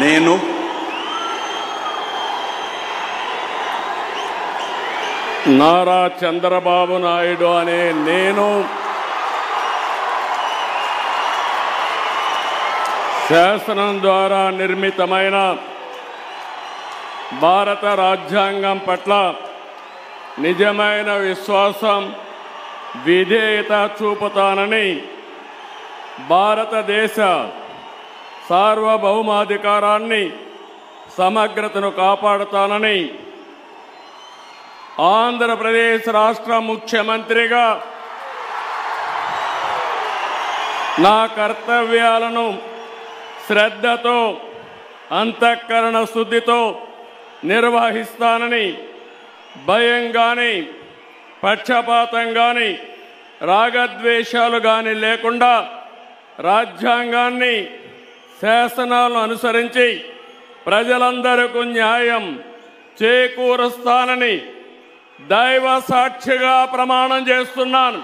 నేను నారా చంద్రబాబు నాయుడు అనే నేను శాసనం ద్వారా నిర్మితమైన భారత రాజ్యాంగం పట్ల నిజమైన విశ్వాసం, విధేయత చూపుతానని, భారతదేశ సార్వభౌమాధికారాన్ని, సమగ్రతను కాపాడుతానని ఆంధ్రప్రదేశ్ రాష్ట్ర ముఖ్యమంత్రిగా నా కర్తవ్యాలను శ్రద్ధతో, అంతఃకరణ శుద్ధితో నిర్వహిస్తానని, భయం కానీ, పక్షపాతం కానీ, రాగద్వేషాలు కానీ లేకుండా రాజ్యాంగాన్ని, శాసనాలను అనుసరించి ప్రజలందరికీ న్యాయం చేకూరుస్తానని దైవ సాక్షిగా ప్రమాణం చేస్తున్నాను.